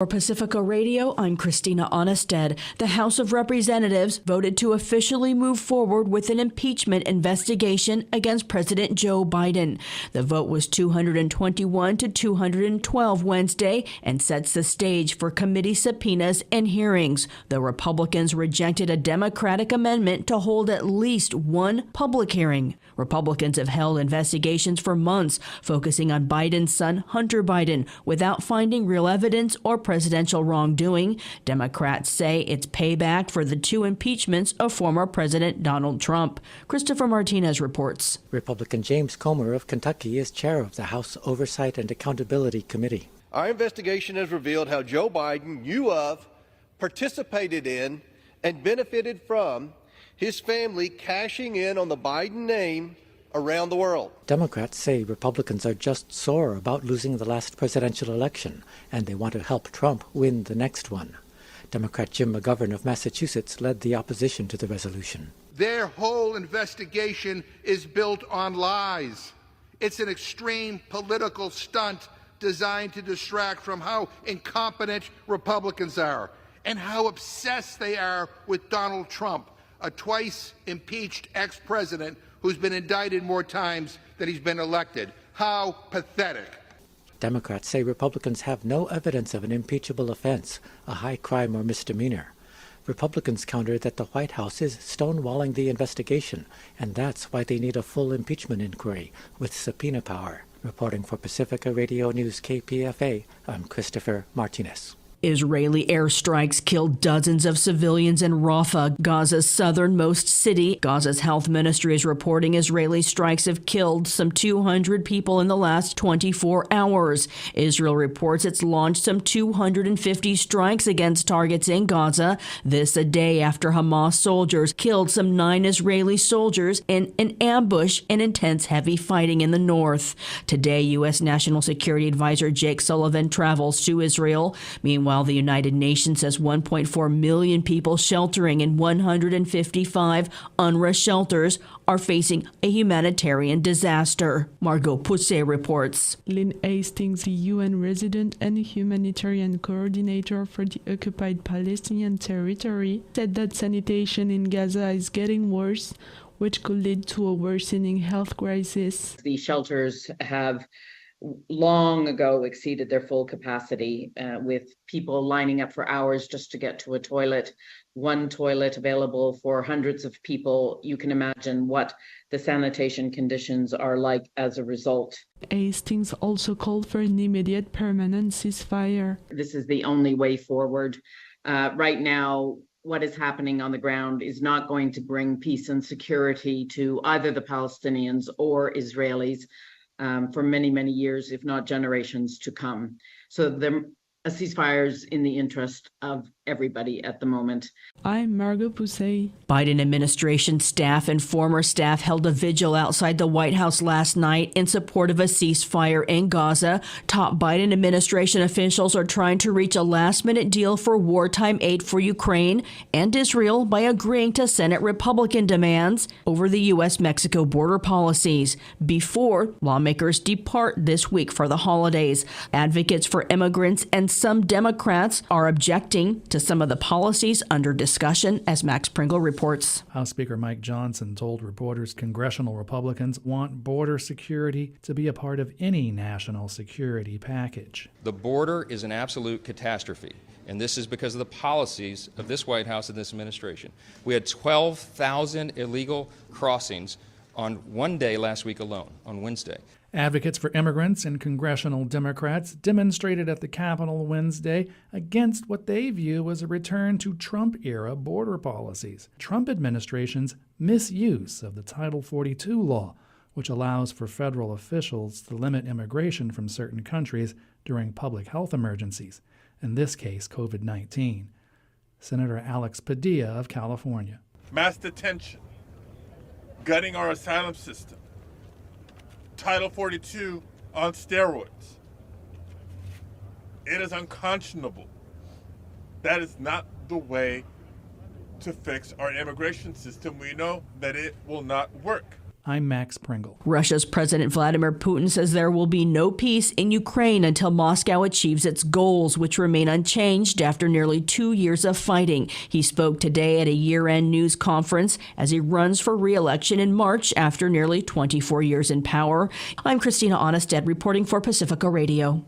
For Pacifica Radio, I'm Christina Onnested. The House of Representatives voted to officially move forward with an impeachment investigation against President Joe Biden. The vote was 221 to 212 Wednesday and sets the stage for committee subpoenas and hearings. The Republicans rejected a Democratic amendment to hold at least one public hearing. Republicans have held investigations for months, focusing on Biden's son, Hunter Biden, without finding real evidence or presidential wrongdoing. Democrats say it's payback for the two impeachments of former President Donald Trump. Christopher Martinez reports. Republican James Comer of Kentucky is chair of the House Oversight and Accountability Committee. Our investigation has revealed how Joe Biden knew of, participated in, and benefited from his family cashing in on the Biden name around the world. Democrats say Republicans are just sore about losing the last presidential election, and they want to help Trump win the next one. Democrat Jim McGovern of Massachusetts led the opposition to the resolution. Their whole investigation is built on lies. It's an extreme political stunt designed to distract from how incompetent Republicans are and how obsessed they are with Donald Trump, a twice impeached ex-president who's been indicted more times than he's been elected. How pathetic. Democrats say Republicans have no evidence of an impeachable offense, a high crime or misdemeanor. Republicans countered that the White House is stonewalling the investigation, and that's why they need a full impeachment inquiry with subpoena power. Reporting for Pacifica Radio News KPFA, I'm Christopher Martinez. Israeli airstrikes killed dozens of civilians in Rafah, Gaza's southernmost city. Gaza's health ministry is reporting Israeli strikes have killed some 200 people in the last 24 hours. Israel reports it's launched some 250 strikes against targets in Gaza. This a day after Hamas soldiers killed some 9 Israeli soldiers in an ambush and intense heavy fighting in the north. Today, U.S. National Security Advisor Jake Sullivan travels to Israel. Meanwhile, the United Nations says 1.4 million people sheltering in 155 UNRWA shelters are facing a humanitarian disaster. Margot Poussey reports. Lynn Hastings, the UN resident and humanitarian coordinator for the occupied Palestinian territory, said that sanitation in Gaza is getting worse, which could lead to a worsening health crisis. The shelters have long ago exceeded their full capacity, with people lining up for hours just to get to a toilet, one toilet available for hundreds of people. You can imagine what the sanitation conditions are like as a result. Hastings also called for an immediate permanent ceasefire. This is the only way forward. Right now, what is happening on the ground is not going to bring peace and security to either the Palestinians or Israelis for many, many years, if not generations to come. So a ceasefire is in the interest of everybody at the moment. I'm Margot Poussey. Biden administration staff and former staff held a vigil outside the White House last night in support of a ceasefire in Gaza. Top Biden administration officials are trying to reach a last-minute deal for wartime aid for Ukraine and Israel by agreeing to Senate Republican demands over the U.S.-Mexico border policies before lawmakers depart this week for the holidays. Advocates for immigrants and some Democrats are objecting to some of the policies under discussion, as Max Pringle reports. House Speaker Mike Johnson told reporters congressional Republicans want border security to be a part of any national security package. The border is an absolute catastrophe, and this is because of the policies of this White House and this administration. We had 12,000 illegal crossings on one day last week alone, on Wednesday. Advocates for immigrants and congressional Democrats demonstrated at the Capitol Wednesday against what they view as a return to Trump-era border policies. Trump administration's misuse of the Title 42 law, which allows for federal officials to limit immigration from certain countries during public health emergencies, in this case COVID-19. Senator Alex Padilla of California. Mass detention, gutting our asylum system, Title 42 on steroids. It is unconscionable. That is not the way to fix our immigration system. We know that it will not work. I'm Max Pringle. Russia's President Vladimir Putin says there will be no peace in Ukraine until Moscow achieves its goals, which remain unchanged after nearly 2 years of fighting. He spoke today at a year-end news conference as he runs for re-election in March after nearly 24 years in power. I'm Christina Onnested reporting for Pacifica Radio.